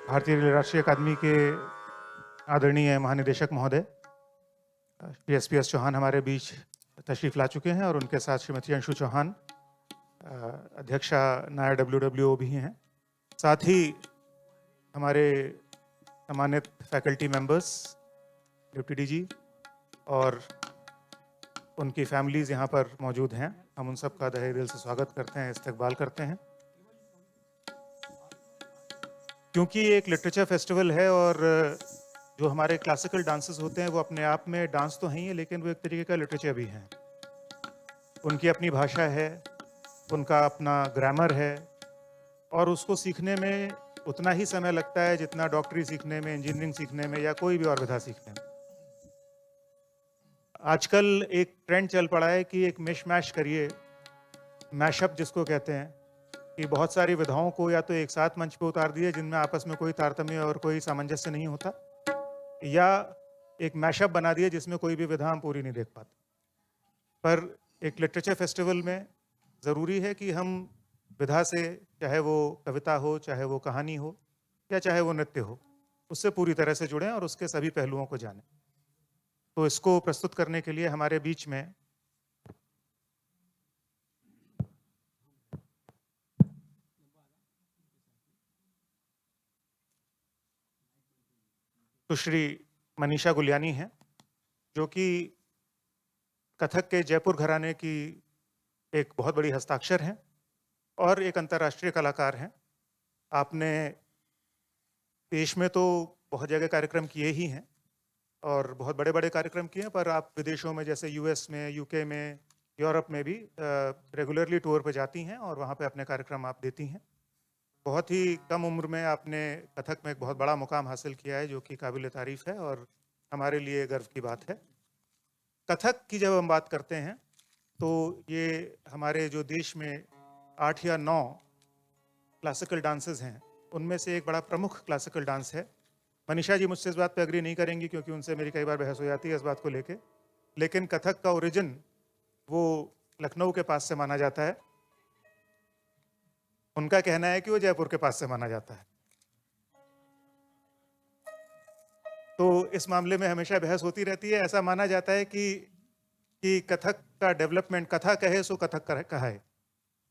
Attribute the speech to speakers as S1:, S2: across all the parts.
S1: भारतीय राष्ट्रीय अकादमी के आदरणीय महानिदेशक महोदय श्री एस चौहान हमारे बीच तशरीफ ला चुके हैं और उनके साथ श्रीमती अंशु चौहान अध्यक्षा नायर WWO भी हैं। साथ ही हमारे सम्मानित फैकल्टी मेंबर्स, डिप्टी डीजी और उनकी फैमिलीज़ यहाँ पर मौजूद हैं। हम उन सब का तहे दिल से स्वागत करते हैं, इस्तकबाल करते हैं। क्योंकि ये एक लिटरेचर फेस्टिवल है और जो हमारे क्लासिकल डांसेस होते हैं वो अपने आप में डांस तो हैं ही, लेकिन वो एक तरीके का लिटरेचर भी हैं। उनकी अपनी भाषा है, उनका अपना ग्रामर है और उसको सीखने में उतना ही समय लगता है जितना डॉक्टरी सीखने में, इंजीनियरिंग सीखने में या कोई भी और विधा सीखने में। आजकल एक ट्रेंड चल पड़ा है कि एक मिश मैश करिए, मैशअप जिसको कहते हैं, कि बहुत सारी विधाओं को या तो एक साथ मंच पे उतार दिए जिनमें आपस में कोई तारतम्य और कोई सामंजस्य नहीं होता, या एक मैशअप बना दिए जिसमें कोई भी विधा हम पूरी नहीं देख पाते। पर एक लिटरेचर फेस्टिवल में ज़रूरी है कि हम विधा से, चाहे वो कविता हो, चाहे वो कहानी हो या चाहे वो नृत्य हो, उससे पूरी तरह से जुड़ें और उसके सभी पहलुओं को जानें। तो इसको प्रस्तुत करने के लिए हमारे बीच में सुश्री मनीषा गुलियानी हैं, जो कि कथक के जयपुर घराने की एक बहुत बड़ी हस्ताक्षर हैं और एक अंतर्राष्ट्रीय कलाकार हैं। आपने देश में तो बहुत जगह कार्यक्रम किए ही हैं और बहुत बड़े बड़े कार्यक्रम किए हैं, पर आप विदेशों में जैसे US में, UK में, यूरोप में भी रेगुलरली टूर पे जाती हैं और वहाँ पे अपने कार्यक्रम आप देती हैं। बहुत ही कम उम्र में आपने कथक में एक बहुत बड़ा मुकाम हासिल किया है, जो कि काबिल तारीफ़ है और हमारे लिए गर्व की बात है। कथक की जब हम बात करते हैं तो ये हमारे जो देश में 8 या 9 क्लासिकल डांसेस हैं, उनमें से एक बड़ा प्रमुख क्लासिकल डांस है। मनीषा जी मुझसे इस बात पे एग्री नहीं करेंगी क्योंकि उनसे मेरी कई बार बहस हो जाती है इस बात को लेके, लेकिन कथक का ओरिजिन वो लखनऊ के पास से माना जाता है। उनका कहना है कि वो जयपुर के पास से माना जाता है। तो इस मामले में हमेशा बहस होती रहती है। ऐसा माना जाता है कि कथक का डेवलपमेंट, कथा कहे सो कथक कहा है।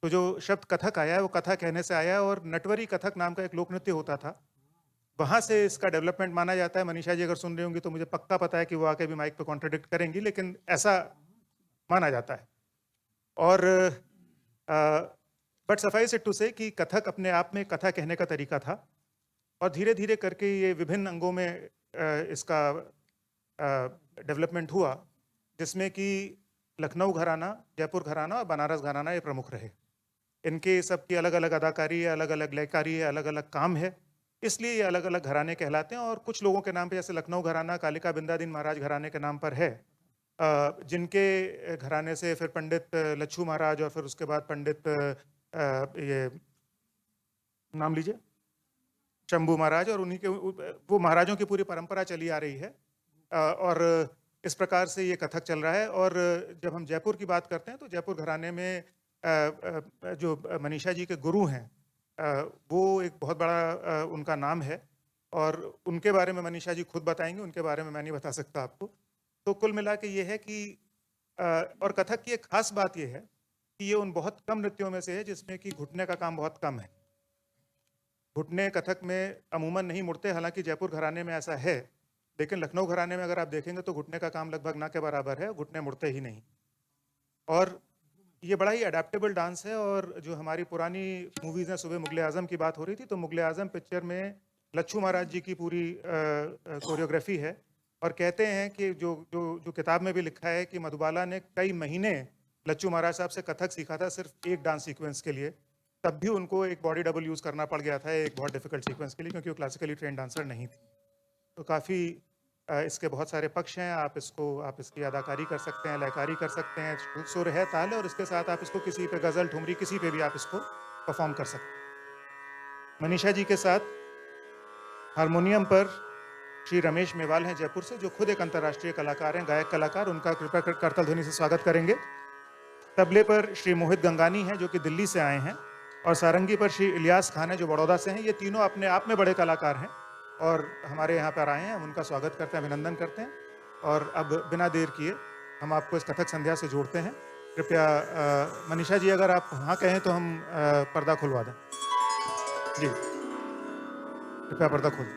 S1: तो जो शब्द कथक आया है वो कथा कहने से आया है और नटवरी कथक नाम का एक लोक नृत्य होता था, वहाँ से इसका डेवलपमेंट माना जाता है। मनीषा जी अगर सुन रही होंगी तो मुझे पक्का पता है कि वो आके भी माइक पे कॉन्ट्रडिक्ट करेंगी, लेकिन ऐसा माना जाता है। और बट सफाइस इट टू से कि कथक अपने आप में कथा कहने का तरीका था और धीरे धीरे करके ये विभिन्न अंगों में इसका डेवलपमेंट हुआ, जिसमें कि लखनऊ घराना, जयपुर घराना और बनारस घराना ये प्रमुख रहे। इनके सबकी अलग अलग अदाकारी है, अलग अलग लयकारी है, अलग अलग काम है, इसलिए ये अलग अलग घराने कहलाते हैं। और कुछ लोगों के नाम पे, जैसे लखनऊ घराना कालिका बिंदादीन महाराज घराने के नाम पर है, जिनके घराने से फिर पंडित लच्छू महाराज और फिर उसके बाद पंडित ये नाम लीजिए शंभू महाराज, और उन्हीं के वो महाराजों की पूरी परंपरा चली आ रही है और इस प्रकार से ये कथक चल रहा है। और जब हम जयपुर की बात करते हैं तो जयपुर घराने में जो मनीषा जी के गुरु हैं, वो एक बहुत बड़ा उनका नाम है और उनके बारे में मनीषा जी खुद बताएंगे, उनके बारे में मैं नहीं बता सकता आपको। तो कुल मिला के ये है कि और कथक की एक खास बात ये है कि ये उन बहुत कम नृत्यों में से है जिसमें कि घुटने का काम बहुत कम है। घुटने कथक में अमूमन नहीं मुड़ते, हालांकि जयपुर घराने में ऐसा है, लेकिन लखनऊ घराने में अगर आप देखेंगे तो घुटने का काम लगभग ना के बराबर है, घुटने मुड़ते ही नहीं। और ये बड़ा ही अडेप्टेबल डांस है। और जो हमारी पुरानी मूवीज़ हैं, सुबह मुगले आज़म की बात हो रही थी, तो मुगले आज़म पिक्चर में लच्छू महाराज जी की पूरी कोरियोग्राफी है और कहते हैं कि जो जो जो किताब में भी लिखा है कि मधुबाला ने कई महीने लच्छू महाराज साहब से कथक सीखा था सिर्फ एक डांस सीक्वेंस के लिए, तब भी उनको एक बॉडी डबल यूज़ करना पड़ गया था एक बहुत डिफिकल्ट सीक्वेंस के लिए, क्योंकि वो क्लासिकली ट्रेन डांसर नहीं थी। तो काफ़ी इसके बहुत सारे पक्ष हैं। आप इसकी अदाकारी कर सकते हैं, लयकारी कर सकते हैं, सुर है, ताल है, और इसके साथ आप इसको किसी पे गज़ल, ठुमरी, किसी पे भी आप इसको परफॉर्म कर सकते हैं। मनीषा जी के साथ हारमोनियम पर श्री रमेश मेवाल हैं जयपुर से, जो खुद एक अंतर्राष्ट्रीय कलाकार हैं, गायक कलाकार। उनका कृपया करताल ध्वनि से स्वागत करेंगे। तबले पर श्री मोहित गंगानी हैं, जो कि दिल्ली से आए हैं। और सारंगी पर श्री इलियास खान हैं जो बड़ौदा से हैं। ये तीनों अपने आप में बड़े कलाकार हैं और हमारे यहाँ पर आए हैं। हम उनका स्वागत करते हैं, अभिनंदन करते हैं। और अब बिना देर किए हम आपको इस कथक संध्या से जोड़ते हैं। कृपया मनीषा जी, अगर आप हाँ कहें तो हम पर्दा खुलवा दें। जी, कृपया पर्दा खोल दें।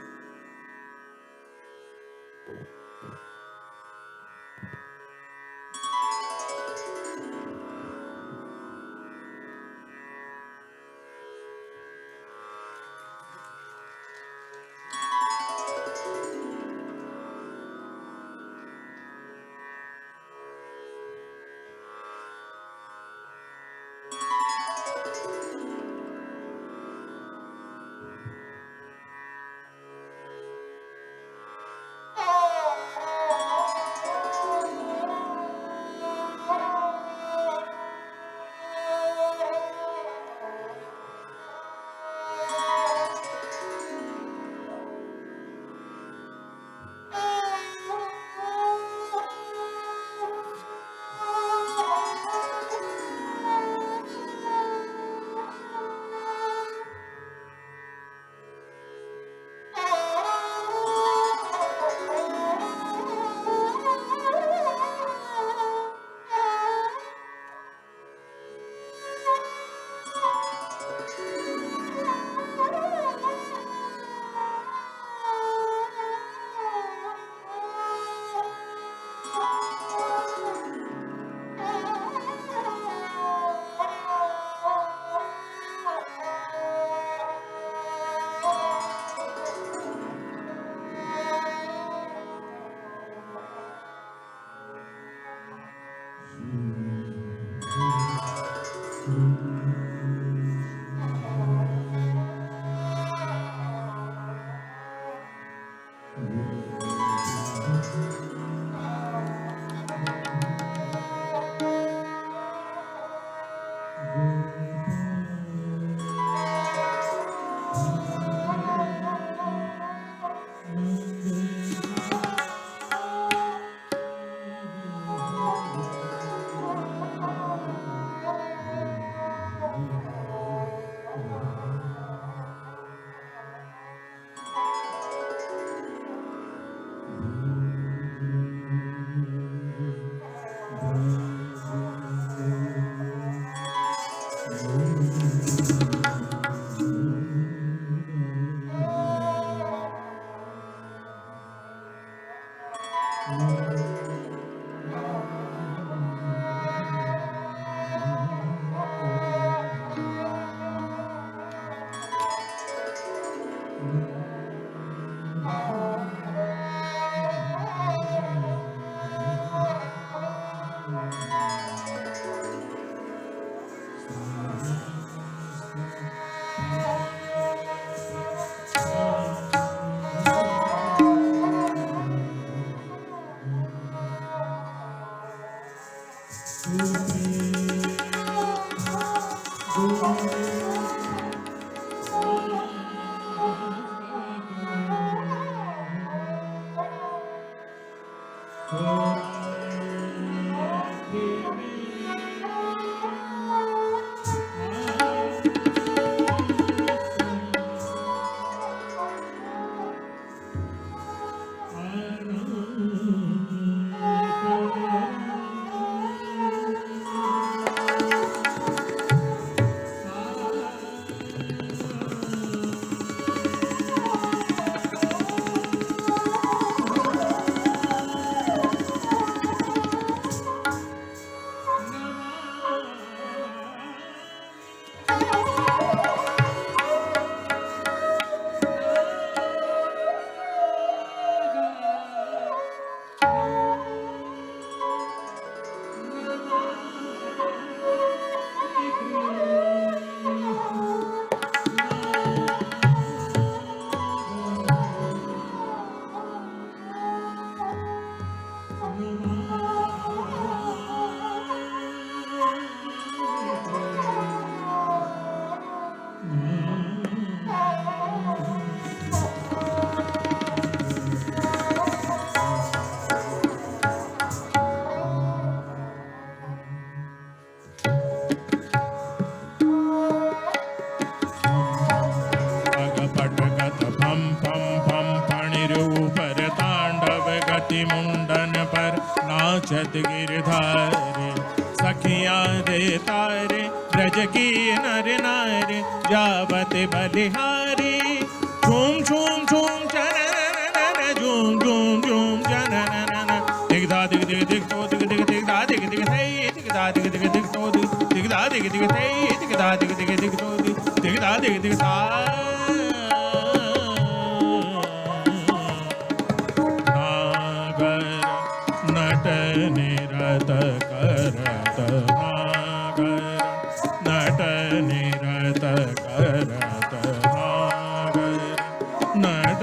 S2: नाचत गिरधारे, सखियां दे तारे ब्रज की नर नारी जावत बलिहारी। झूम झूम झूम जनन झूम झूम झूम जनन दिगदा दिग दिग दिग तो दिग दिग दिगदा दिग दिग थे दिगदा दिग दिग दिग तो दिगदा दिग दिग थे दिगदा दिग दिग दिग तो दिगदा दिग दिग सा। नागर नट निरत करत, नागर नट निरत करत, नागर नट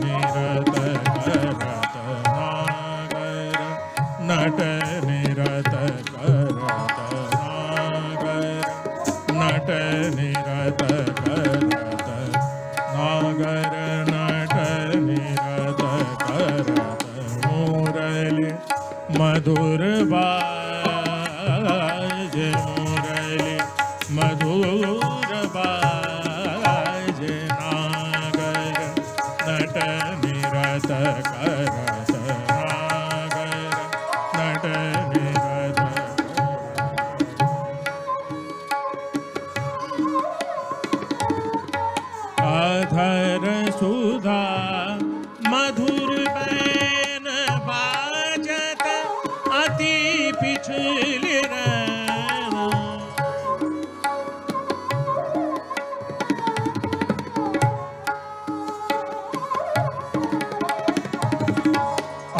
S2: निरत करत, नागर नट निरत करत, नागर नट निरत करत, नागर नट निरत करत। मुरली मधुर बाज, मुरली मधुर बाज, नागर नट निरत करत, नागर नट निरत करत। अधर सुधा मधुर बैन बाजत, अति पिछल रैन।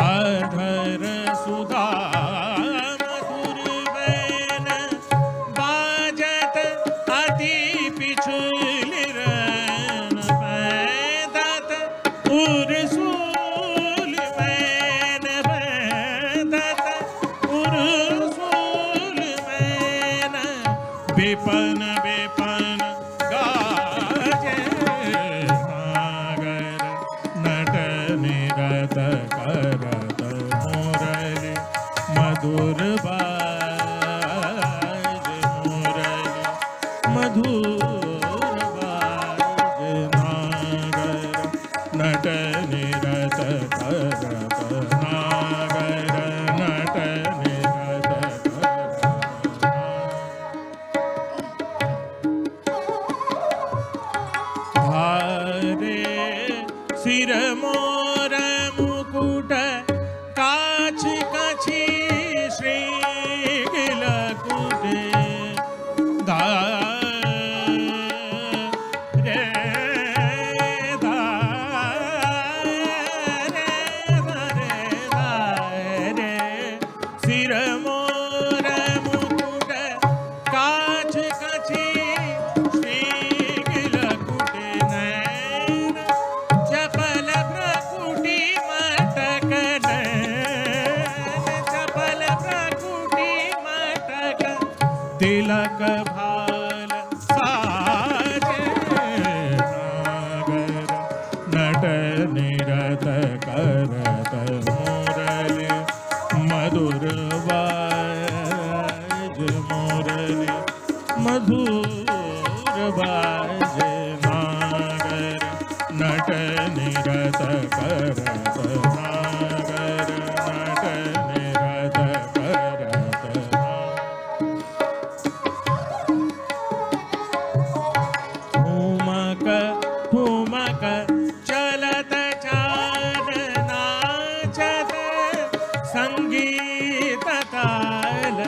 S2: अधर सुधा मधुर बैन बाजत, अति पिछल रैन। पैदत उर्सूल बैन, पैदत उर्सूल बैन। विपन विपन गाजे, नागर नट निरत करत। मुरली मधुर बाज, मुरली मधुर बाज, नागर नट निरत करत, नागर नट निरत करत। भारे सिर मोर मुकुट काछ काछी श्रील कुटे। गा रे दा रे दा रे दा रे। सिर मोर मुकुट काछ काछी श्रील कुटे। नैन चपल प्रकुटी मटक, नैन चपल प्रकुटी मटक। तिलक भाल साजे, नागर नट निरत करत। मुरली मधुर बाज, मुरली मधुर बाज, नागर नट निरत करत, नागर नट निरत करत। ठुमक ठुमक चलत चाल, नाचत संगीत ताल।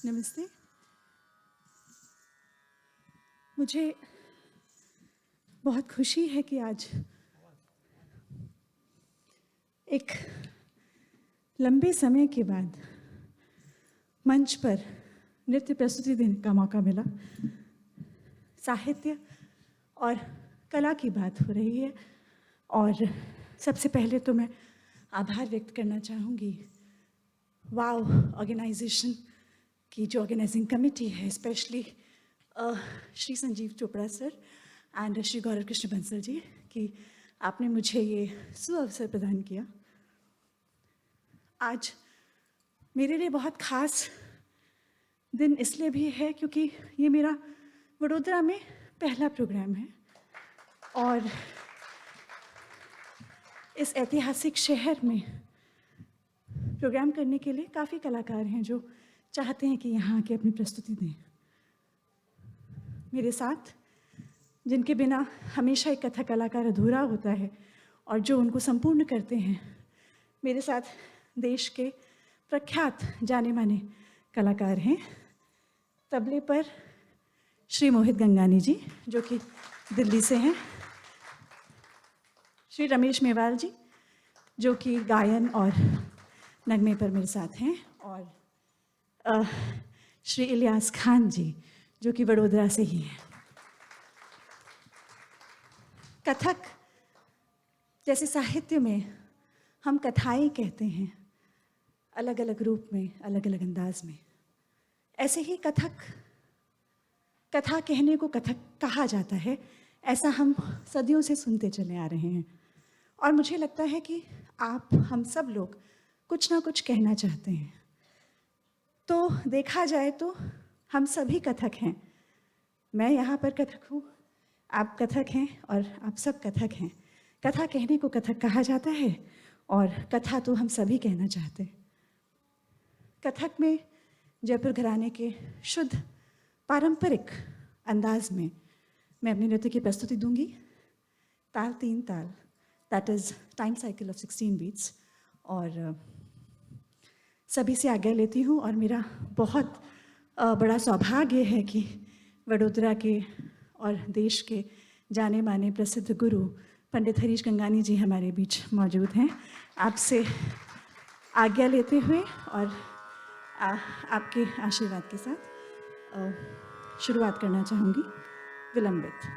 S3: नमस्ते। मुझे बहुत खुशी है कि आज एक लंबे समय के बाद मंच पर नृत्य प्रस्तुति देने का मौका मिला। साहित्य और कला की बात हो रही है और सबसे पहले तो मैं आभार व्यक्त करना चाहूँगी वाव ऑर्गेनाइजेशन की जो ऑर्गेनाइजिंग कमेटी है, specially Shri Sanjeev Chopra sir and Shri Gaurav Krishna Bansal ji कि आपने मुझे ये सुअवसर प्रदान किया। आज मेरे लिए बहुत ख़ास दिन इसलिए भी है क्योंकि ये मेरा वडोदरा में पहला प्रोग्राम है और इस ऐतिहासिक शहर में प्रोग्राम करने के लिए काफ़ी कलाकार हैं जो चाहते हैं कि यहाँ आके अपनी प्रस्तुति दें। मेरे साथ जिनके बिना हमेशा एक कथक कलाकार अधूरा होता है और जो उनको संपूर्ण करते हैं, मेरे साथ देश के प्रख्यात जाने माने कलाकार हैं। तबले पर श्री मोहित गंगानी जी जो कि दिल्ली से हैं, श्री रमेश मेवाल जी जो कि गायन और नगमे पर मेरे साथ हैं और श्री इलियास खान जी जो कि वडोदरा से ही हैं। कथक जैसे साहित्य में हम कथाएं कहते हैं, अलग अलग रूप में, अलग अलग अंदाज में, ऐसे ही कथा कहने को कथक कहा जाता है। ऐसा हम सदियों से सुनते चले आ रहे हैं और मुझे लगता है कि हम सब लोग कुछ ना कुछ कहना चाहते हैं। तो देखा जाए तो हम सभी कथक हैं। मैं यहाँ पर कथक हूँ, आप कथक हैं और आप सब कथक हैं। कथा कहने को कथक कहा जाता है और कथा तो हम सभी कहना चाहते हैं। कथक में जयपुर घराने के शुद्ध पारंपरिक अंदाज में मैं अपने नृत्य की प्रस्तुति दूंगी। ताल 3 ताल, that is time cycle of 16 beats. और सभी से आज्ञा लेती हूँ और मेरा बहुत बड़ा सौभाग्य है कि वडोदरा के और देश के जाने माने प्रसिद्ध गुरु पंडित हरीश गंगानी जी हमारे बीच मौजूद हैं। आपसे आज्ञा लेते हुए और आपके आशीर्वाद के साथ शुरुआत करना चाहूँगी विलंबित।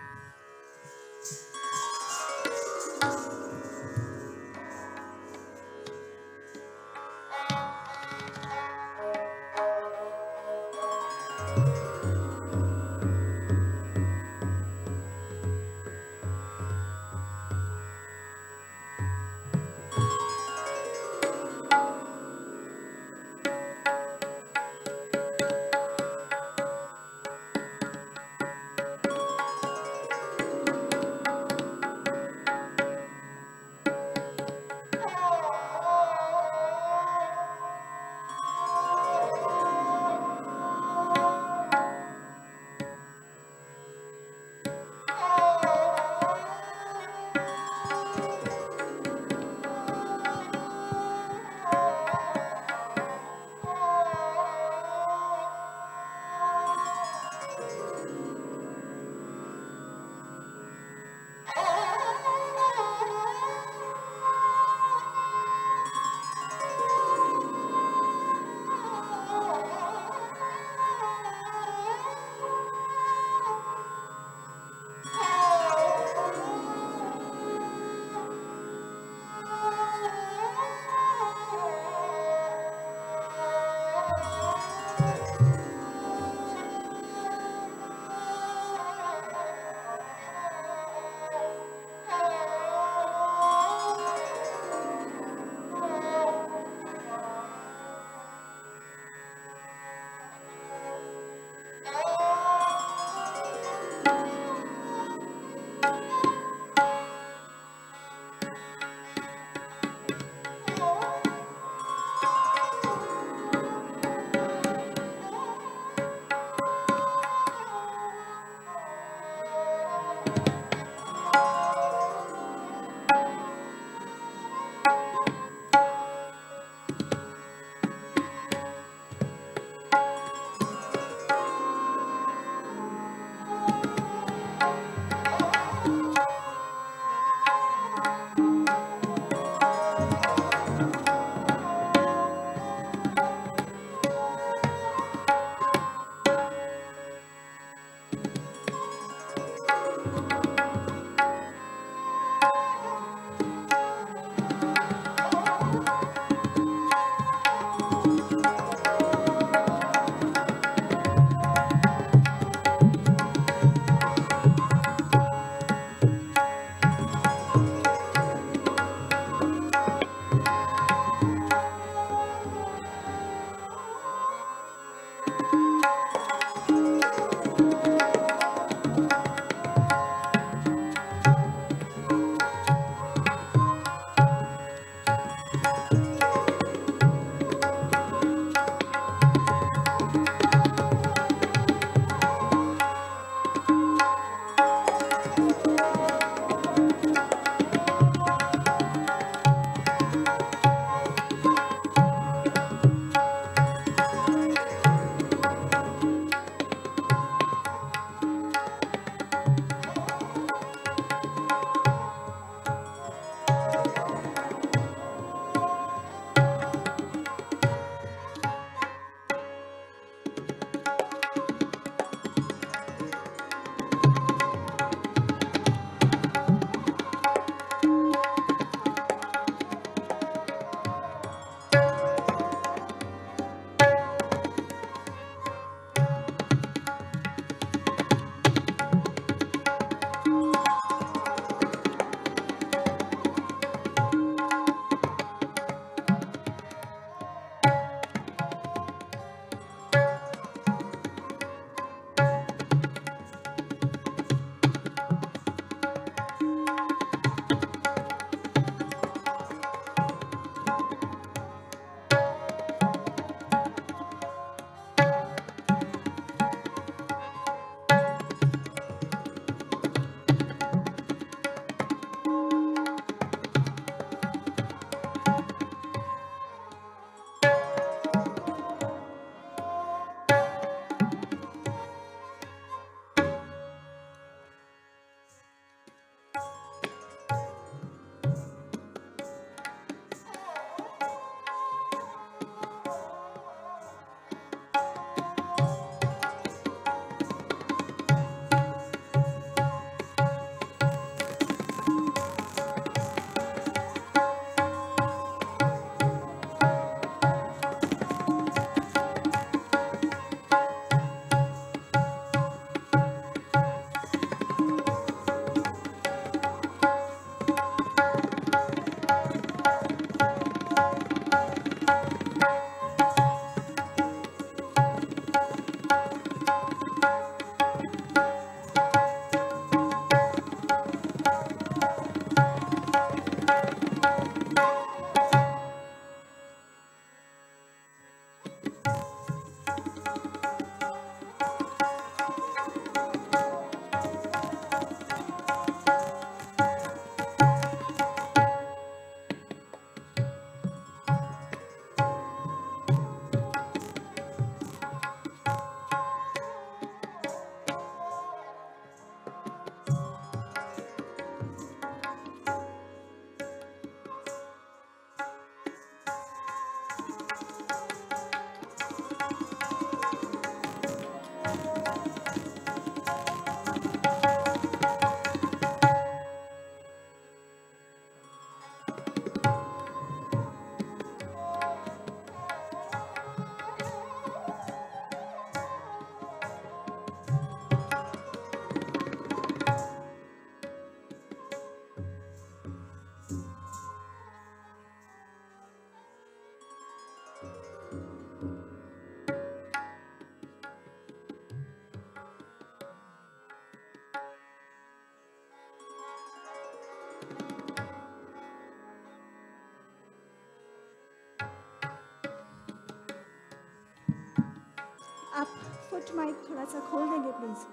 S3: आप फुट माइक थोड़ा सा खोल देंगे प्लीज।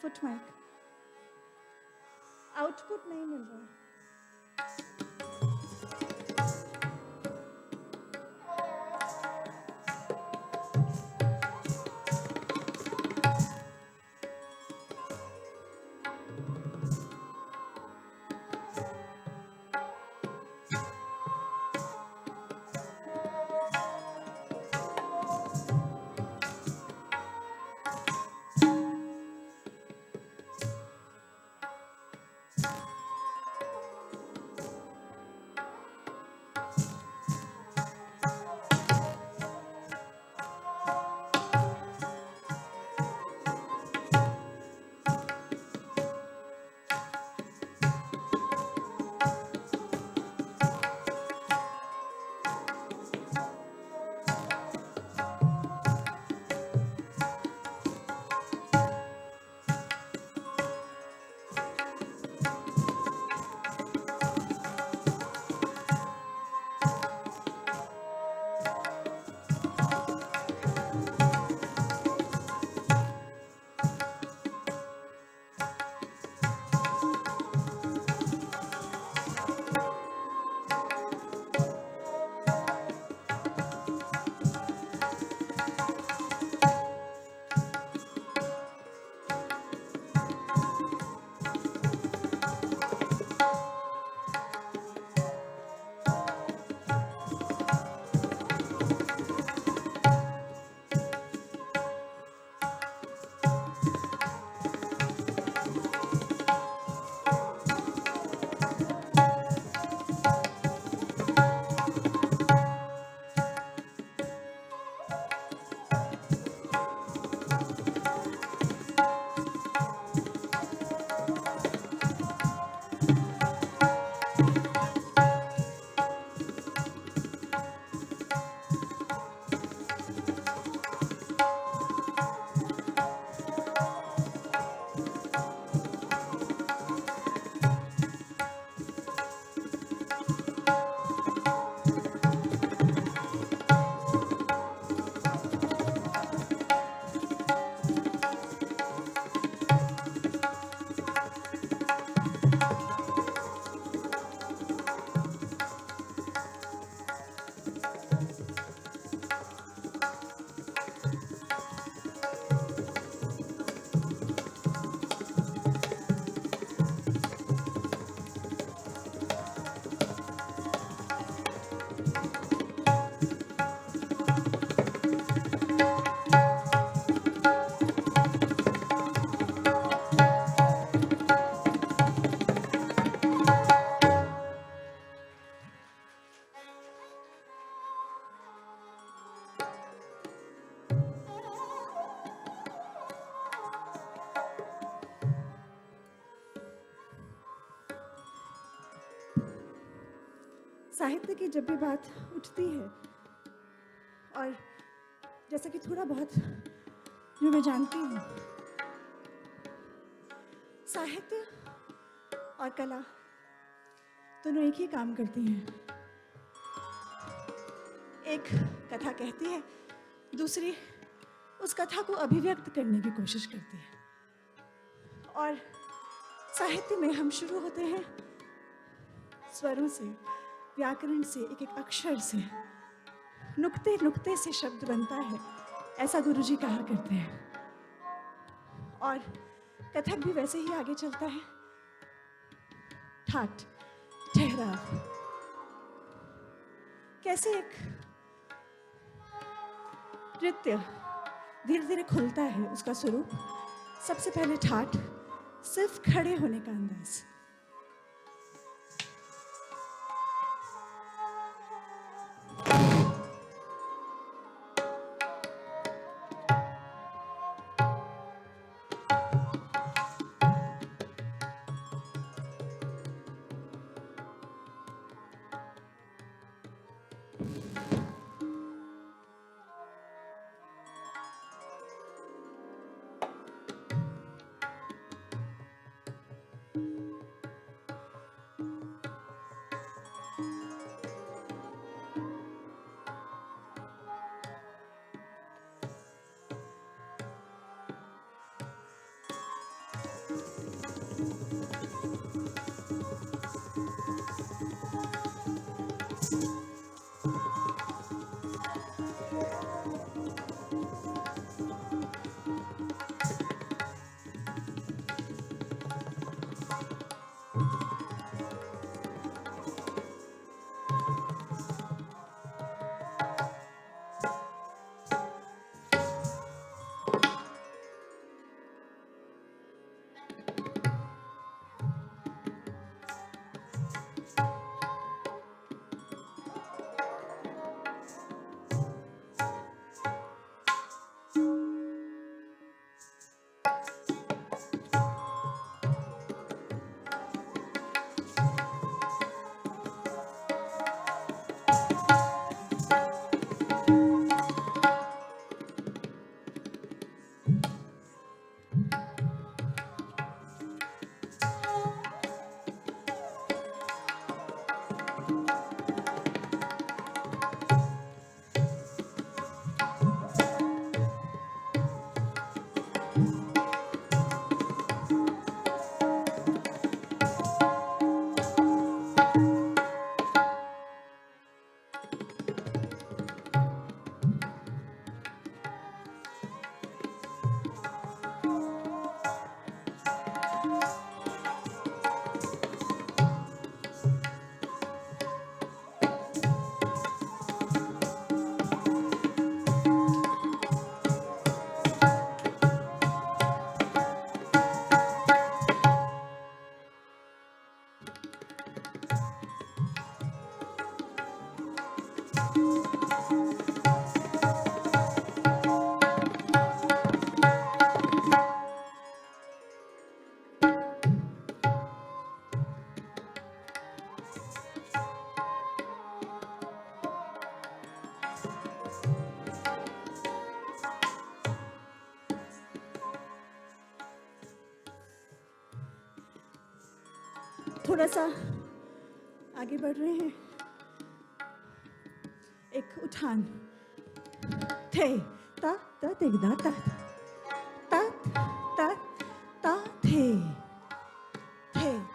S3: फुट माइक आउटपुट नहीं मिल रहा है। साहित्य की जब भी बात उठती है, और जैसा कि थोड़ा बहुत जो मैं जानती हूँ, साहित्य और कला दोनों एक ही काम करती हैं। एक कथा कहती है, दूसरी उस कथा को अभिव्यक्त करने की कोशिश करती है। और साहित्य में हम शुरू होते हैं स्वरों से, व्याकरण से, एक एक अक्षर से, नुक्ते नुक्ते से शब्द बनता है, ऐसा गुरुजी कहा करते हैं। और कथक भी वैसे ही आगे चलता है, ठाट ठहराव। कैसे एक नृत्य धीरे धीरे खुलता है उसका स्वरूप। सबसे पहले ठाट, सिर्फ खड़े होने का अंदाज। थोड़ा सा आगे बढ़ रहे हैं। एक उठान, थे ता ता ते दा ता ता ता ता थे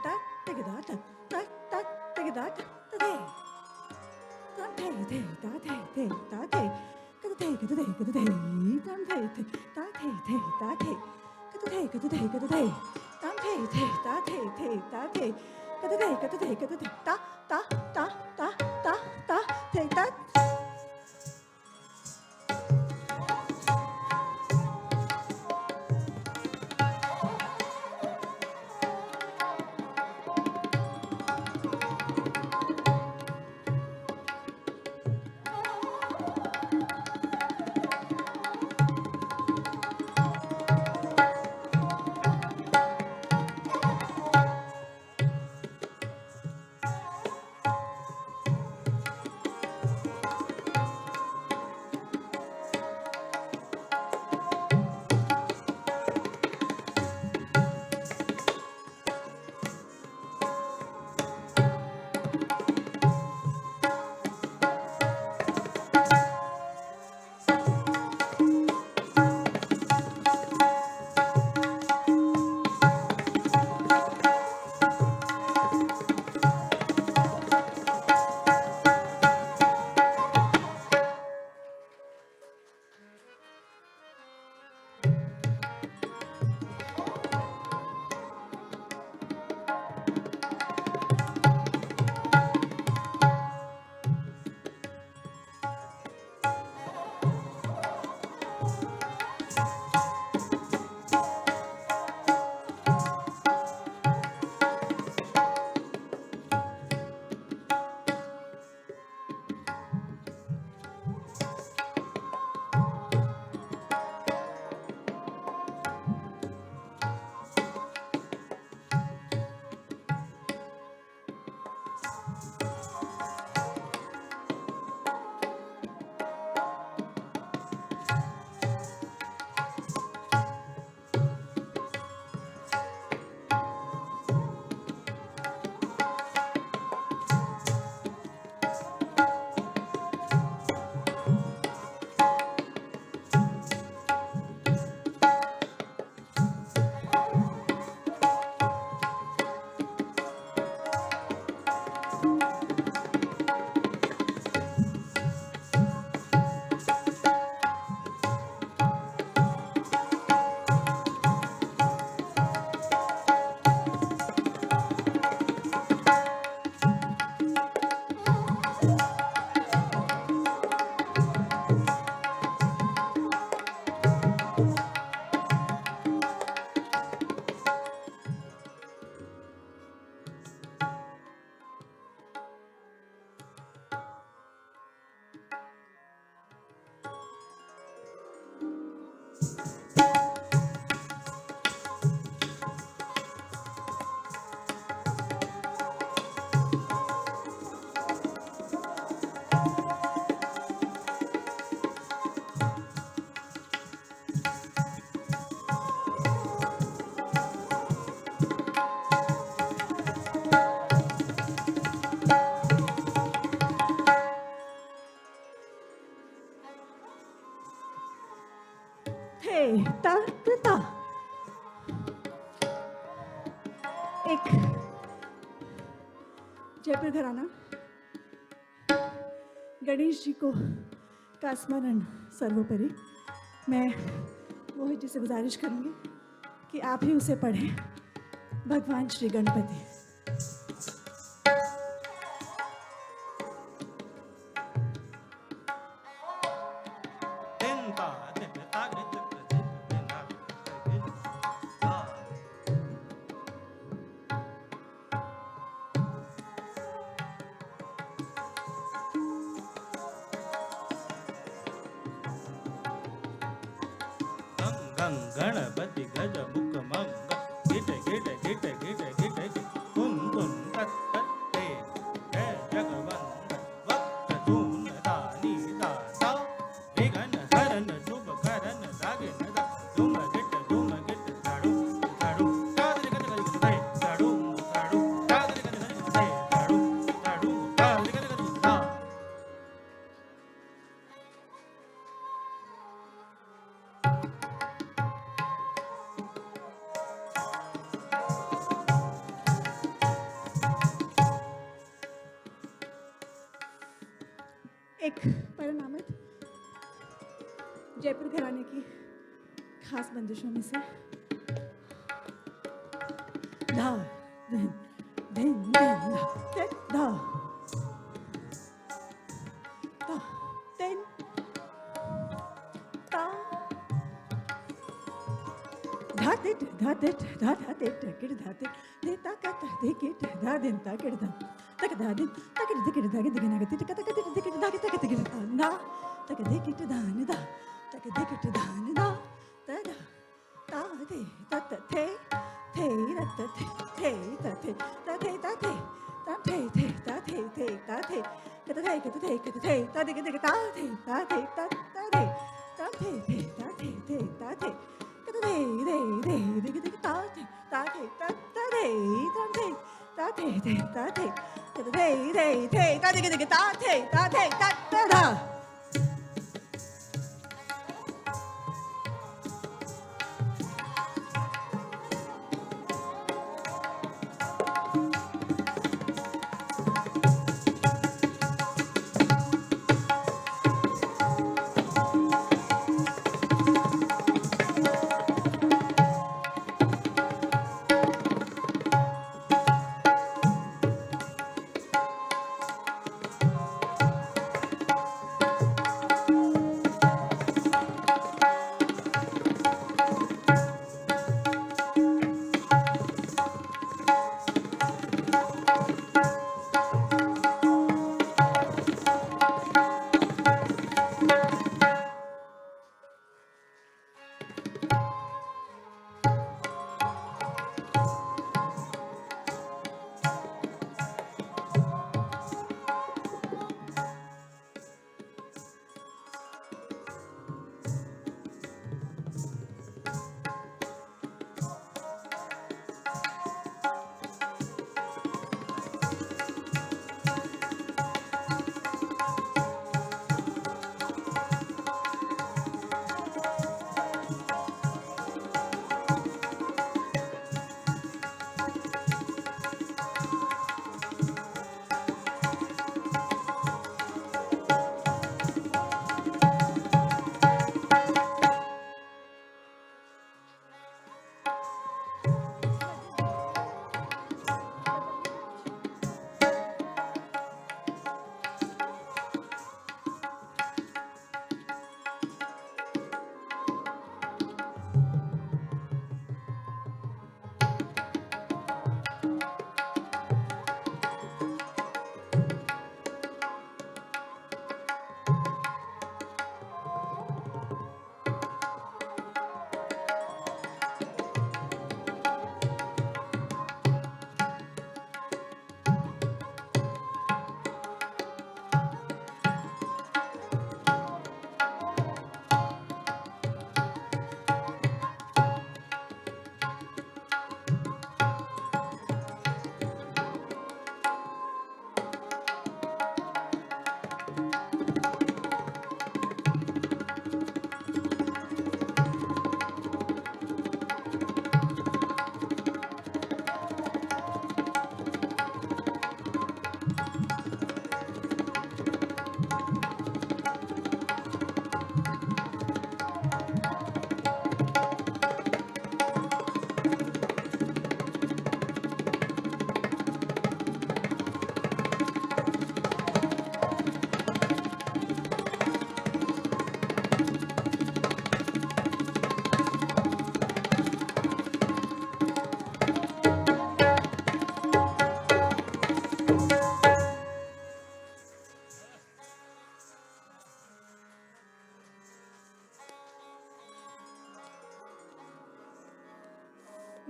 S3: ता ते दा ता ता ता ते दा ता थे ता थे ता थे ता थे कद थे ता थे ता थे ता थे कद थे ता थे ता थे कद थे ता ता ता ता ता ता थे ता। धा। एक जयपुर घराना गणेश जी को का स्मरण सर्वोपरि। मैं मोहित जी से गुजारिश करूंगी कि आप ही उसे पढ़ें। भगवान श्री गणपति।
S4: गणपति गज मुख मंग गिट गिट गिट गिट गिट गिट कुन कुन तत्ते जय जगवंत वक्त तून दानी दाता विघ्न हरन शुभ करन दागिन दा धूम गिट साडू साडू कादरी गज गज गज साडू साडू कादरी गज गज गज साडू साडू कादरी गज गज दा।
S3: एक परिणामित जयपुर घराने की खास बंदिशों में से धा दिन दिन दिन धा धा दिन धा धातिट धातिट धा धातिट किड धातिट दे ताकत दे किट धा दिन ताकड़ धा तक धा दिन तक दिकिट धागे दिगना गति तक तक दिकिट धागे तक दिकिट ना तक दिकिट धान दा तक दिकिट धान दा तदा ता दे तत थे रत थे तथे तथे तथे तथे थे तथे थे तथे कत थे ता दिक दिक ता थे तथे तथे तथे थे तथे थे तथे कत रे दिक दिक ता थे तथे तथे ताथे थे ताथे थे ताथे के ताथे ताथे ता।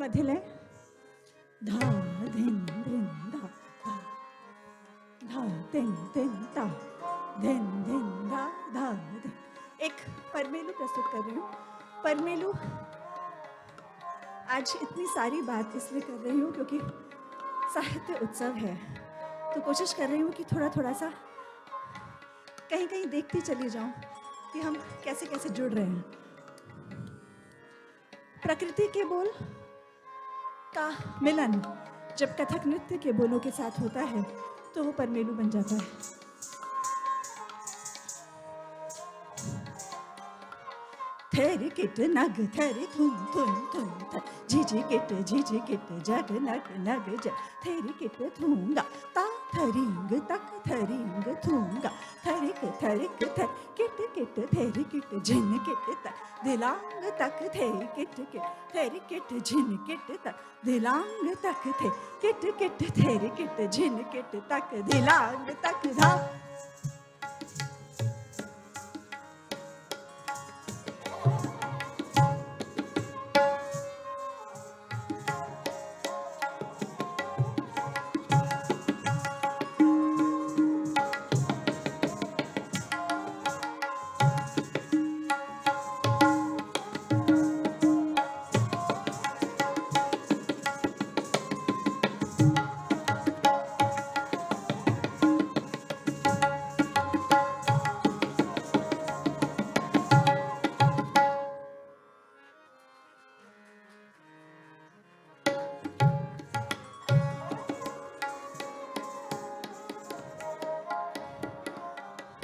S3: मध्य लय धा धिन धिन धा धा धा तिन तिन ता धिन धिन धा धा धिन। एक परमेलु प्रस्तुत कर रही हूँ। परमेलु आज इतनी सारी बात इसलिए कर रही हूँ क्योंकि साहित्य उत्सव है, तो कोशिश कर रही हूँ कि थोड़ा थोड़ा सा कहीं कहीं देखती चली जाऊं कि हम कैसे कैसे जुड़ रहे हैं। प्रकृति के बोल का मिलन जब कथक नृत्य के बोलों के साथ होता है तो वो परमेलु बन जाता है। थेरी किट नग थेरी थुन थुन थुन थ झिझी किट जग नग नग ज थेरी किट थूंगा ता थरिंग तक थरिंग थूंगा थरिक थरिक थ किट किट थेरी किट झिन किट तक दिलांग तक थे किट किट थेरी किट झिन किट तक दिलांग तक थे किट किट थेरी किट झिन किट तक दिलांग तक धा।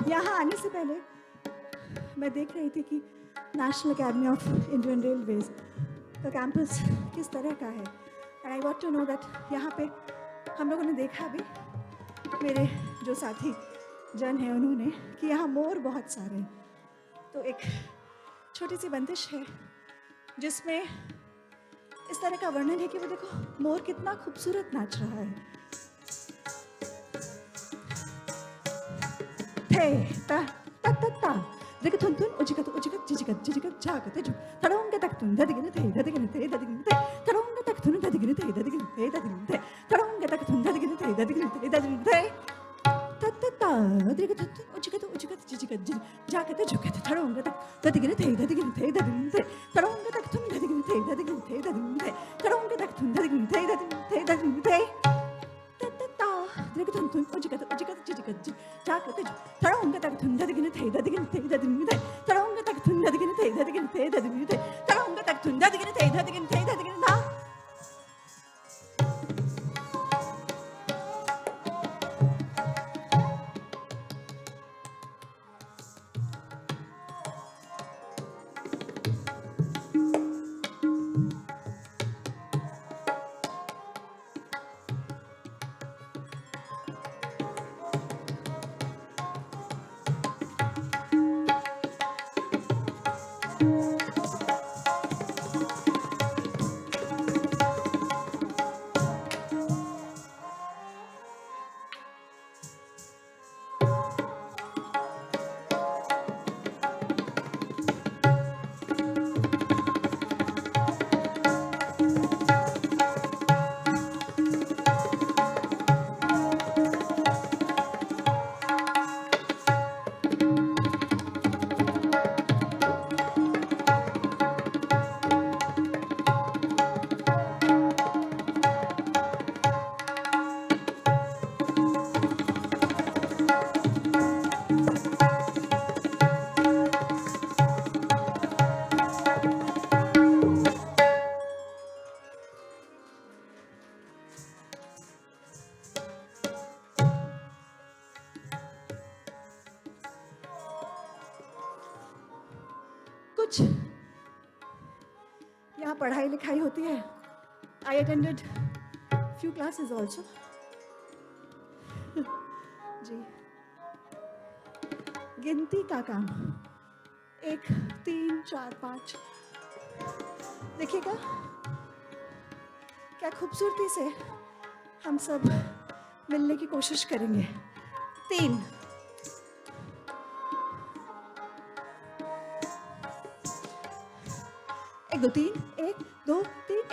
S3: यहाँ आने से पहले मैं देख रही थी कि national academy of Indian railways का कैंपस किस तरह का है। And I want to know that यहाँ पे हम लोगों ने देखा भी, मेरे जो साथी जन हैं उन्होंने, कि यहाँ मोर बहुत सारे हैं। तो एक छोटी सी बंदिश है जिसमें इस तरह का वर्णन है कि वो देखो मोर कितना खूबसूरत नाच रहा है। थे ता ता ता ता देख थुन थुन उजिकत जिजिकत जागत जु तड़ोंगे तक तुन ददिगिन थे ददिगिन थे तड़ोंगे तक तुन ददिगिन थे ददिगिन थे तड़ोंगे तक तुन ददिगिन थे ददिगिन थे ता ता ता देख थुन थुन उजिकत जिजिकत जागत जुगत तड़ोंगे तक ददिगिन थे तड़ोंगे तक तुन ददिगिन थे तड़ोंगे तक तुन ददिगिन थे देख थुन थुन उजिकत जिजिकत जागत जु तड़ोंगे तक तुन ददिगिन थे तड़ोंगे तक तुन ददिगिन थे तड़ोंगे तक तुन ददिगिन धा। कुछ यहाँ पढ़ाई लिखाई होती है। I attended few classes also. जी, गिनती का काम 1 3 4 5 देखिएगा क्या खूबसूरती से हम सब मिलने की कोशिश करेंगे। 3 1 2 3 1 2 3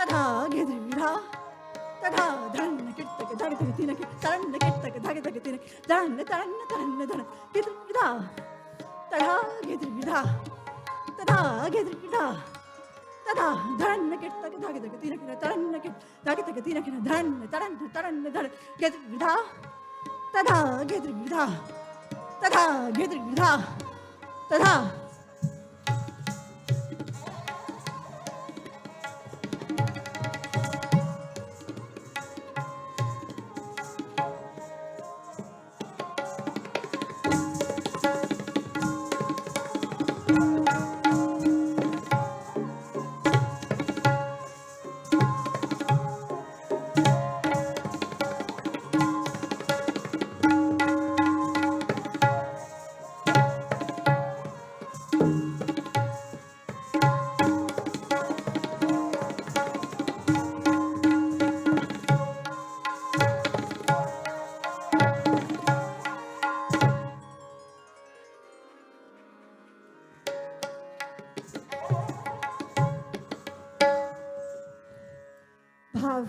S3: तधा गिरिधा तधा धन किटक धग धग तिन तरण किटक धग धग तिन तरण तरण तरण धन गिरिधा तधा गिरिधा तधा गिरिधा तधा धन किटक धग धग तिन तरण किट धग धग तिन धन तरण तरण धन गिरिधा तधा गिरिधा तधा गिरिधा तधा भाव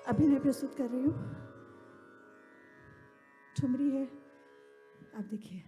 S3: अभिनय प्रस्तुत कर रही हूँ। ठुमरी है, आप देखिए।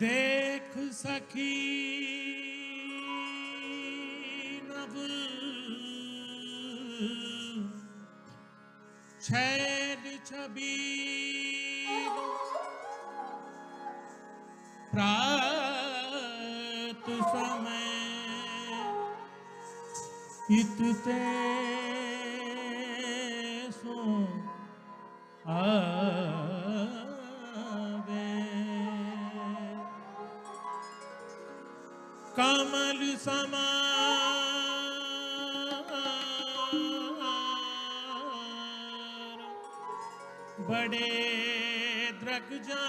S2: देख सखी नव छैल छबील प्रात समय इतते सो आवे कमल समान बड़े द्रग जाके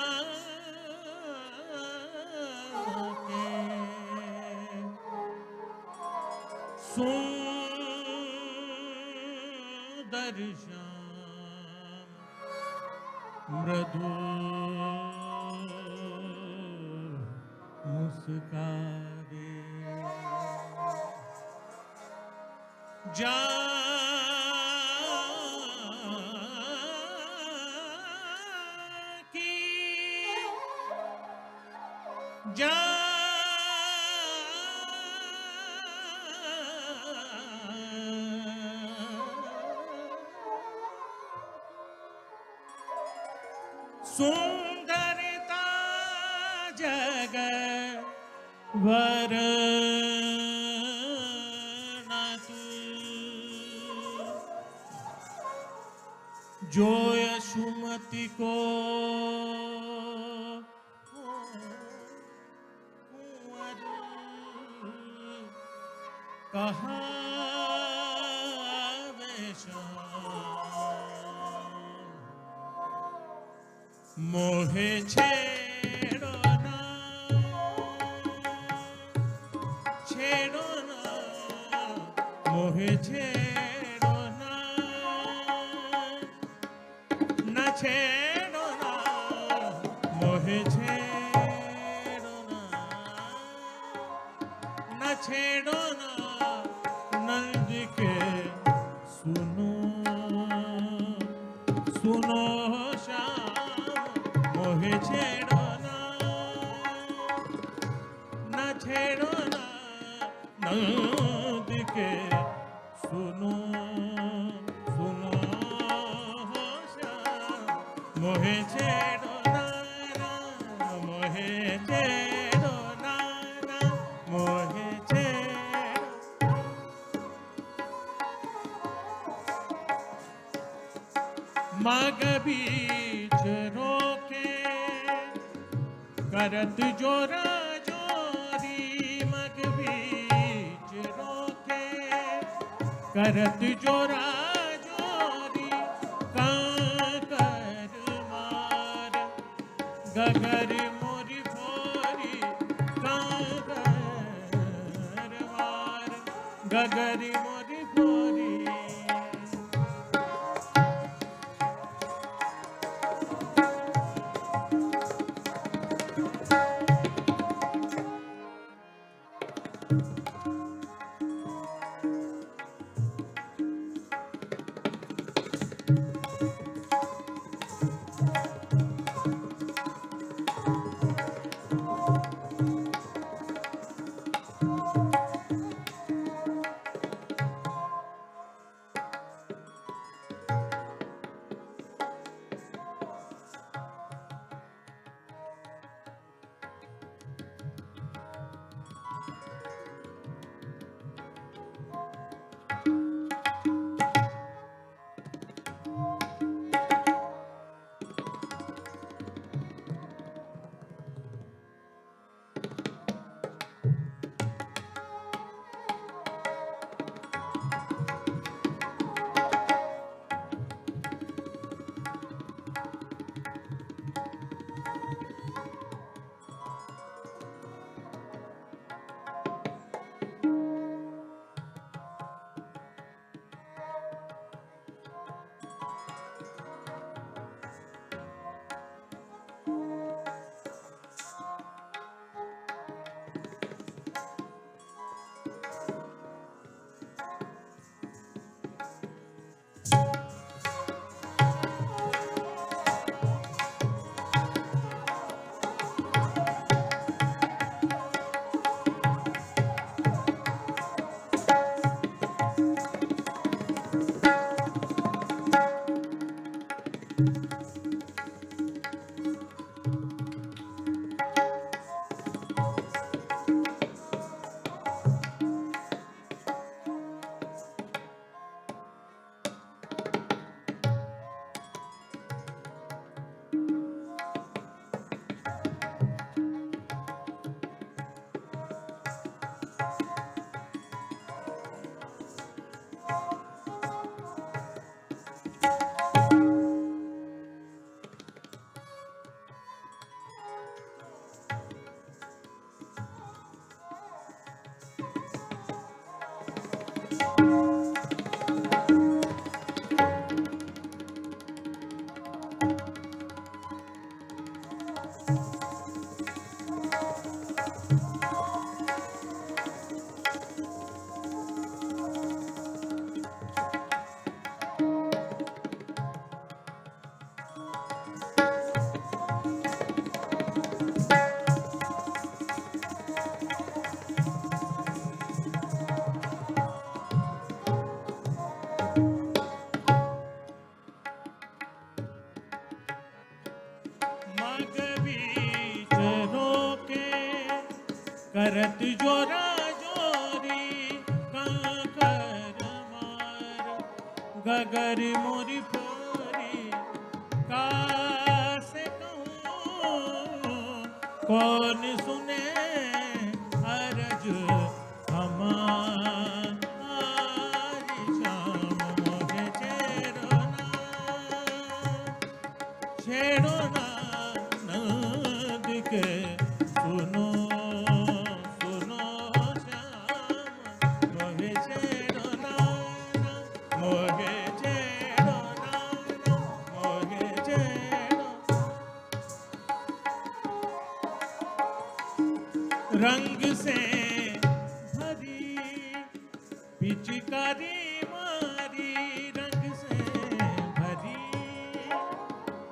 S2: सुंदर श्याम मृदु मुस्कारे सुंदरता जग वरण तू जो यशुमति को कुंवर कहा मोहे छेड़ो ना मोहे छेड़ो ना न छेड़ो ना मोहे छेड़ो ना न छेड़ो ना नंद के सुनो सुनो मोहे छेड़ो ना न छेड़ो ना नंद के सुनो सुनो श्याम मोहे छेड़ो ना मोहे छेड़ो ना मोहे छेड़ो मग बीच रोके करत जोरा जोरी मग बीच रोके करत जोरा जोरी काकर मार गगर मोरी भोरी काकर मार गगर मोरी भोरी करत जोरा जोरी काकर मार गगर मोरी फोरी कासे कहूँ कौन सुने अरज हमारी शाम मोहे छेड़ो ना नंद के सुनो सुनो श्याम मोहे छेड़ो ना मोहे छेड़ो ना मोहे छेड़ो रंग से भरी पिचकारी मारी रंग से भरी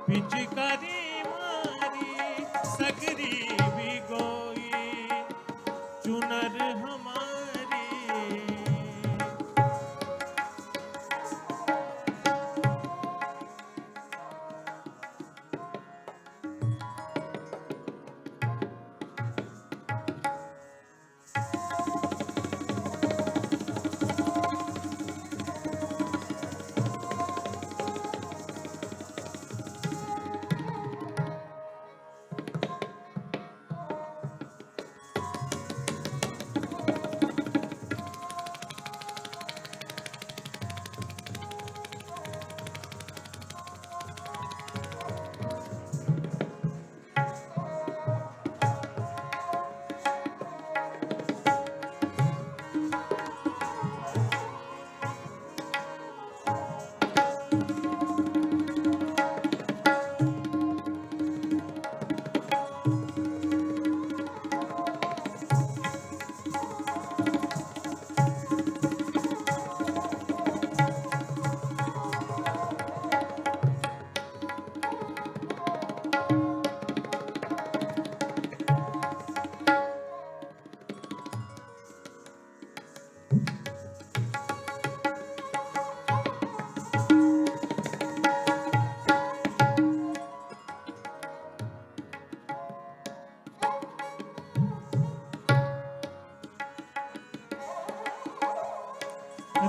S2: पिचकारी मारी सगरी भी गोई चुनर हमारी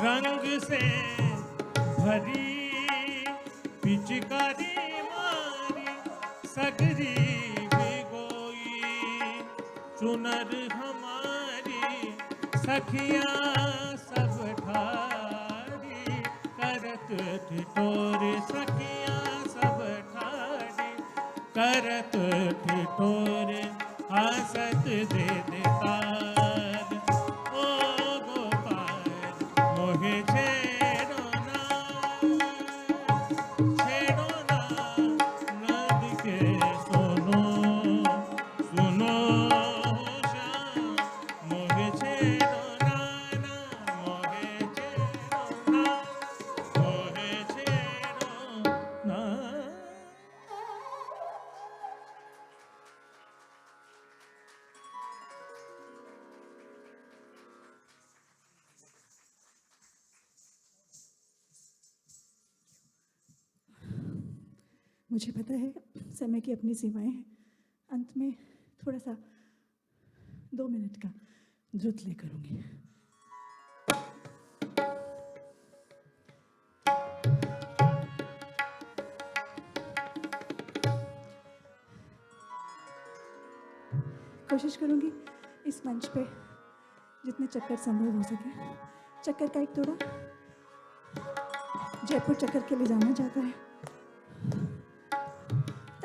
S2: रंग से भरी पिचकारी मारी सगरी भिगोई चुनर हमारी सखियाँ सब ठारी करत ठिठोर सखियाँ सब ठारी करत ठिठोर हंसत दे देतार ओ गोपाल मोहे छेड़ो ना नद के सुनो सुनो श्याम मोहे छेड़ो ना मोहे छेड़ो ना मोहे छेड़ो ना
S3: मुझे पता है समय की अपनी सीमाएं हैं। अंत में थोड़ा सा 2 मिनट का द्रुत ले करूँगी। कोशिश करूँगी इस मंच पे जितने चक्कर संभव हो सके। चक्कर का एक तोड़ा जयपुर चक्कर के लिए जाना चाहता है।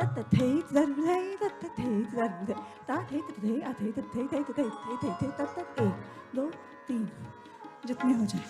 S3: एक 2 3 जितने हो जाए।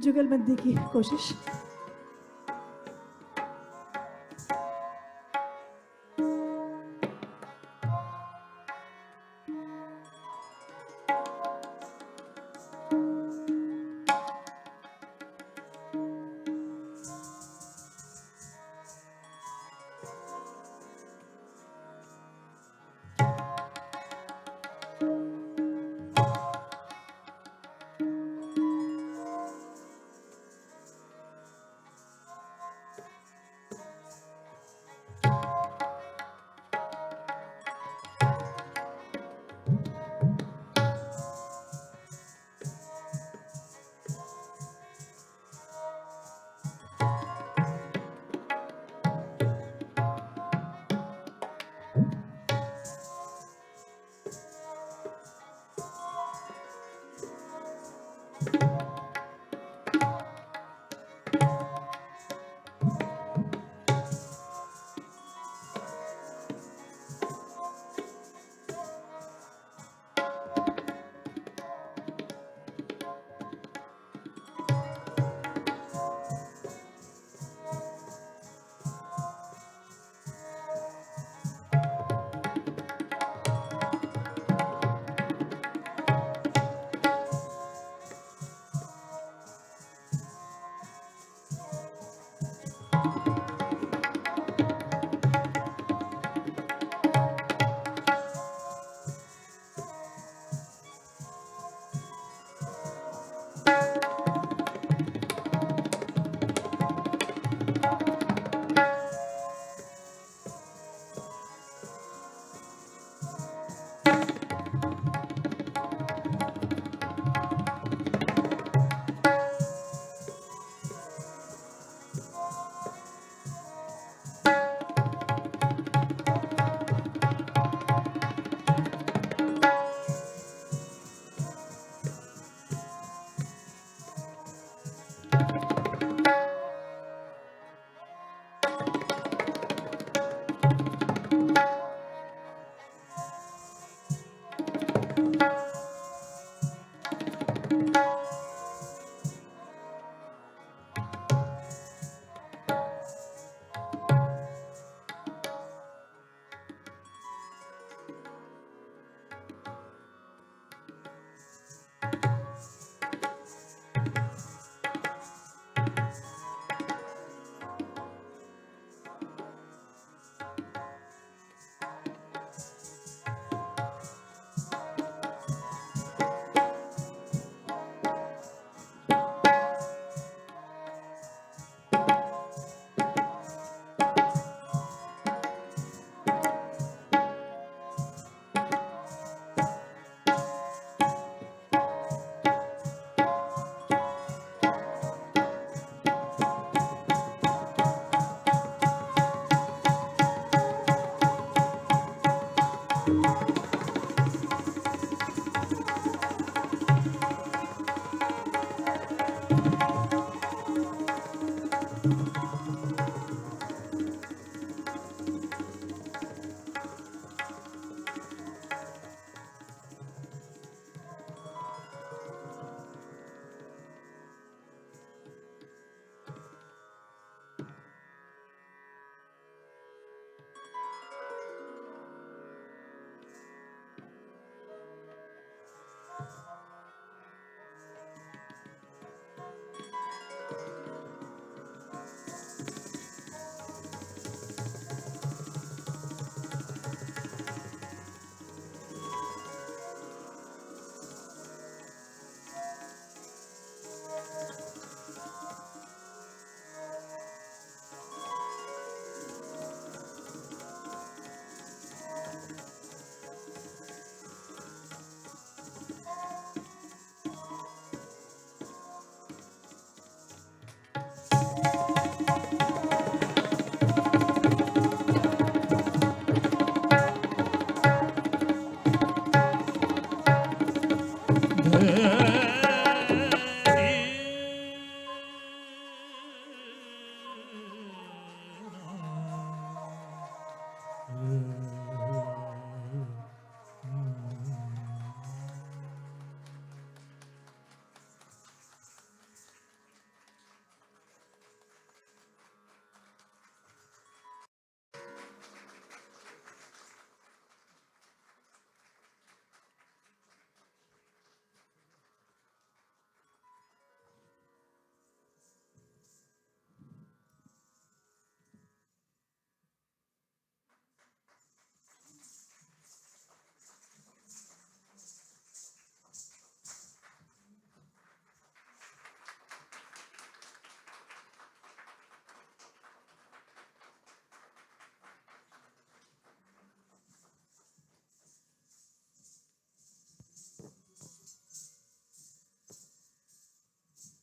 S3: जुगलबंदी की कोशिश।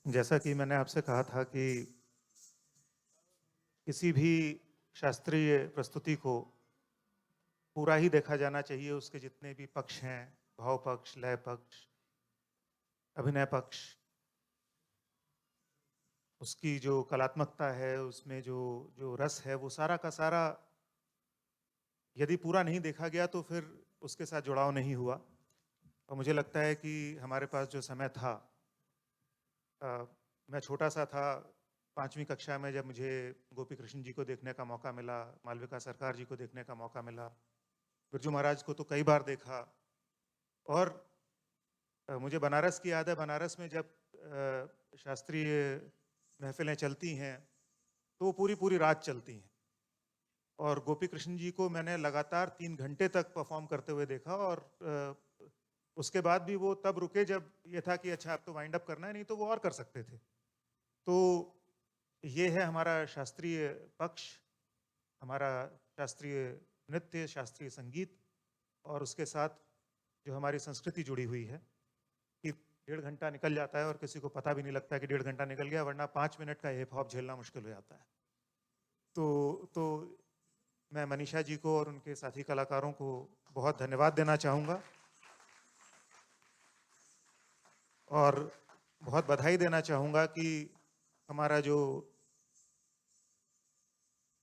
S1: जैसा कि मैंने आपसे कहा था कि किसी भी शास्त्रीय प्रस्तुति को पूरा ही देखा जाना चाहिए, उसके जितने भी पक्ष हैं, भाव पक्ष, लय पक्ष, अभिनय पक्ष, उसकी जो कलात्मकता है, उसमें जो जो रस है, वो सारा का सारा यदि पूरा नहीं देखा गया तो फिर उसके साथ जुड़ाव नहीं हुआ। और मुझे लगता है कि हमारे पास जो समय था, मैं छोटा सा था, 5वीं कक्षा में, जब मुझे गोपी कृष्ण जी को देखने का मौका मिला, मालविका सरकार जी को देखने का मौका मिला, बिरजू महाराज को तो कई बार देखा। और मुझे बनारस की याद है, बनारस में जब शास्त्रीय महफिलें चलती हैं तो वो पूरी पूरी रात चलती हैं। और गोपी कृष्ण जी को मैंने लगातार 3 घंटे तक परफॉर्म करते हुए देखा। और उसके बाद भी वो तब रुके जब ये था कि अच्छा अब तो वाइंड अप करना है, नहीं तो वो और कर सकते थे। तो ये है हमारा शास्त्रीय पक्ष, हमारा शास्त्रीय नृत्य, शास्त्रीय संगीत, और उसके साथ जो हमारी संस्कृति जुड़ी हुई है कि 1.5 घंटा निकल जाता है और किसी को पता भी नहीं लगता कि 1.5 घंटा निकल गया, वरना 5 मिनट का हिप हॉप झेलना मुश्किल हो जाता है। तो मैं मनीषा जी को और उनके साथी कलाकारों को बहुत धन्यवाद देना चाहूँगा और बहुत बधाई देना चाहूँगा कि हमारा जो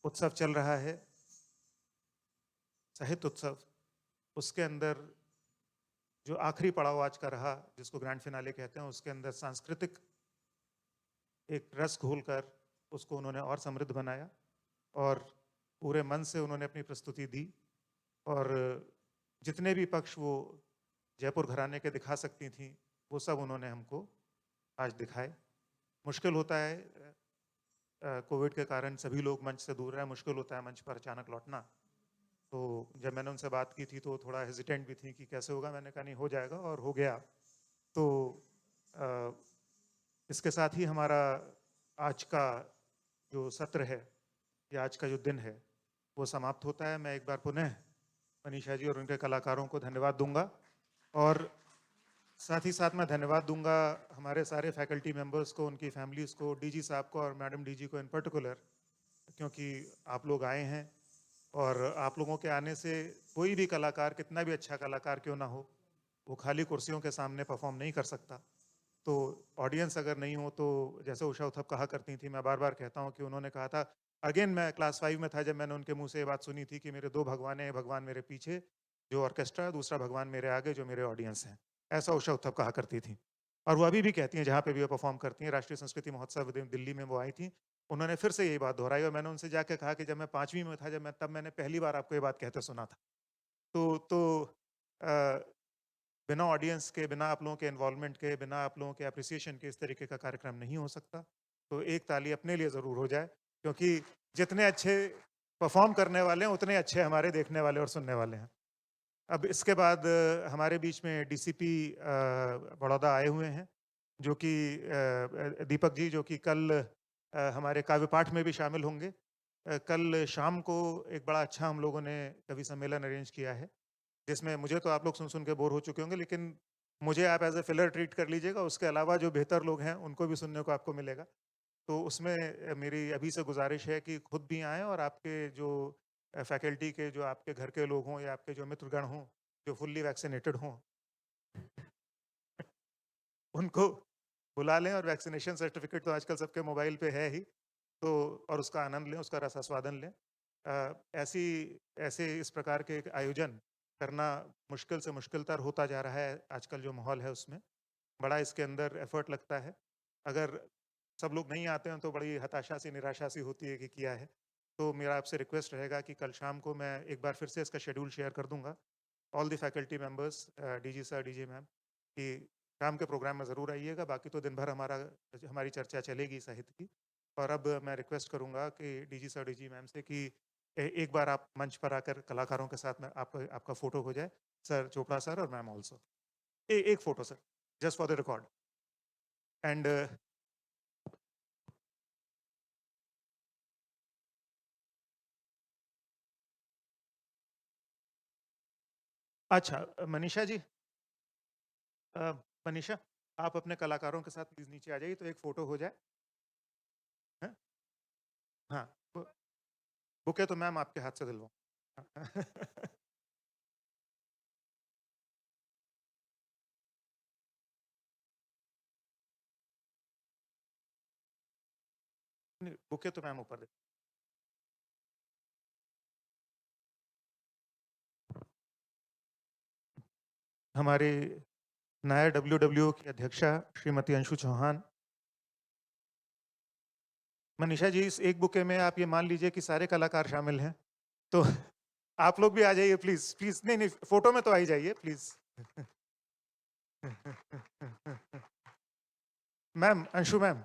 S1: उत्सव चल रहा है, साहित्य उत्सव, उसके अंदर जो आखिरी पड़ाव आज का रहा, जिसको ग्रैंड फिनाले कहते हैं, उसके अंदर सांस्कृतिक एक रस घोलकर उसको उन्होंने और समृद्ध बनाया और पूरे मन से उन्होंने अपनी प्रस्तुति दी। और जितने भी पक्ष वो जयपुर घराने के दिखा सकती थीं, वो सब उन्होंने हमको आज दिखाए। मुश्किल होता है, कोविड के कारण सभी लोग मंच से दूर रहे, मुश्किल होता है मंच पर अचानक लौटना। तो जब मैंने उनसे बात की थी तो थोड़ा हेजिटेंट भी थी कि कैसे होगा, मैंने कहा नहीं हो जाएगा, और हो गया। तो अ, इसके साथ ही हमारा आज का जो सत्र है या आज का जो दिन है वो समाप्त होता है। मैं एक बार पुनः मनीषा जी और उनके कलाकारों को धन्यवाद दूंगा, और साथ ही साथ मैं धन्यवाद दूंगा हमारे सारे फैकल्टी मेंबर्स को, उनकी फैमिलीज़ को, डीजी साहब को और मैडम डीजी को इन पर्टिकुलर, क्योंकि आप लोग आए हैं और आप लोगों के आने से कोई भी कलाकार, कितना भी अच्छा कलाकार क्यों ना हो, वो खाली कुर्सियों के सामने परफॉर्म नहीं कर सकता। तो ऑडियंस अगर नहीं हो तो, जैसे उषा उथप कहा करती थी, मैं बार बार कहता हूँ कि उन्होंने कहा था, अगेन मैं क्लास 5 में था जब मैंने उनके मुंह से ये बात सुनी थी कि मेरे 2 भगवान हैं, भगवान मेरे पीछे जो ऑर्केस्ट्रा है, दूसरा भगवान मेरे आगे जो मेरे ऑडियंस हैं। ऐसा उषा उथप कहा करती थी, और वो अभी भी कहती हैं जहाँ पे भी वो परफॉर्म करती हैं। राष्ट्रीय संस्कृति महोत्सव दिल्ली में वो आई थी, उन्होंने फिर से यही बात दोहराई, और मैंने उनसे जाके कहा कि जब मैं 5वीं में था, तब मैंने पहली बार आपको ये बात कहते सुना था। तो अ, बिना ऑडियंस के, बिना आप लोगों के इन्वॉल्वमेंट के, बिना आप लोगों के अप्रिसिएशन के इस तरीके का कार्यक्रम नहीं हो सकता। तो एक ताली अपने लिए ज़रूर हो जाए, क्योंकि जितने अच्छे परफॉर्म करने वाले हैं उतने अच्छे हमारे देखने वाले और सुनने वाले हैं। अब इसके बाद हमारे बीच में डीसीपी बड़ौदा आए हुए हैं, जो कि दीपक जी, जो कि कल हमारे काव्य पाठ में भी शामिल होंगे। कल शाम को एक बड़ा अच्छा हम लोगों ने कवि सम्मेलन अरेंज किया है, जिसमें मुझे तो आप लोग सुन सुन के बोर हो चुके होंगे, लेकिन मुझे आप एज ए फिलर ट्रीट कर लीजिएगा, उसके अलावा जो बेहतर लोग हैं उनको भी सुनने को आपको मिलेगा। तो उसमें मेरी अभी से गुजारिश है कि खुद भी आएँ, और आपके जो फैकल्टी के, जो आपके घर के लोग हों या आपके जो मित्रगण हों जो फुल्ली वैक्सीनेटेड हों, उनको बुला लें, और वैक्सीनेशन सर्टिफिकेट तो आजकल सबके मोबाइल पे है ही, तो और उसका आनंद लें, उसका रसास्वादन लें। ऐसी ऐसे इस प्रकार के एक आयोजन करना मुश्किल से मुश्किलतर होता जा रहा है आजकल जो माहौल है उसमें। बड़ा इसके अंदर एफर्ट लगता है। अगर सब लोग नहीं आते हैं तो बड़ी हताशा सी, निराशा सी होती है कि किया है। तो मेरा आपसे रिक्वेस्ट रहेगा कि कल शाम को मैं एक बार फिर से इसका शेड्यूल शेयर कर दूँगा। All the faculty members, DG sir, DG ma'am, कि शाम के प्रोग्राम में ज़रूर आइएगा, बाकी तो दिन भर हमारी चर्चा चलेगी साहित्य की। और अब मैं रिक्वेस्ट करूँगा कि डीजी सर, डीजी मैम से कि एक बार आप मंच पर आकर कलाकारों के साथ में आपका आपका फ़ोटो हो जाए। सर चोपड़ा सर और मैम ऑल्सो। एक photo sir, just for the record. And अच्छा, मनीषा जी, अ, मनीषा, आप अपने कलाकारों के साथ प्लीज नीचे आ जाइए तो एक फोटो हो जाए। हैं? हाँ, बुके तो मैम आपके हाथ से दिलवाऊं। नहीं, बुके तो मैम ऊपर दे। हमारी नायर WWO की अध्यक्षा श्रीमती अंशु चौहान। मनीषा जी, इस एक बुके में आप ये मान लीजिए कि सारे कलाकार शामिल हैं, तो आप लोग भी आ जाइए प्लीज प्लीज। नहीं नहीं, फोटो में तो आ ही जाइए प्लीज। मैम, अंशु मैम,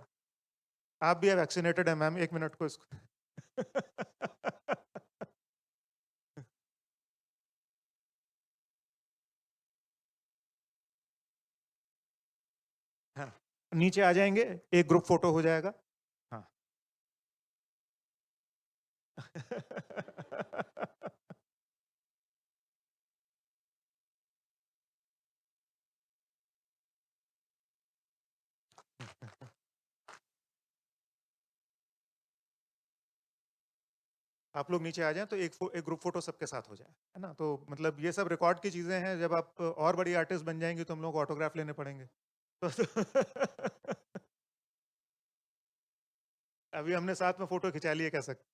S1: आप भी वैक्सीनेटेड है मैम, 1 मिनट को इसको। हाँ, नीचे आ जाएंगे, एक ग्रुप फोटो हो जाएगा। हाँ। आप लोग नीचे आ जाएं तो एक ग्रुप फोटो सबके साथ हो जाए, है ना। तो मतलब ये सब रिकॉर्ड की चीजें हैं, जब आप और बड़ी आर्टिस्ट बन जाएंगे तो हम लोग ऑटोग्राफ लेने पड़ेंगे। तो अभी हमने साथ में फोटो खिंचा लिए, कह सकते।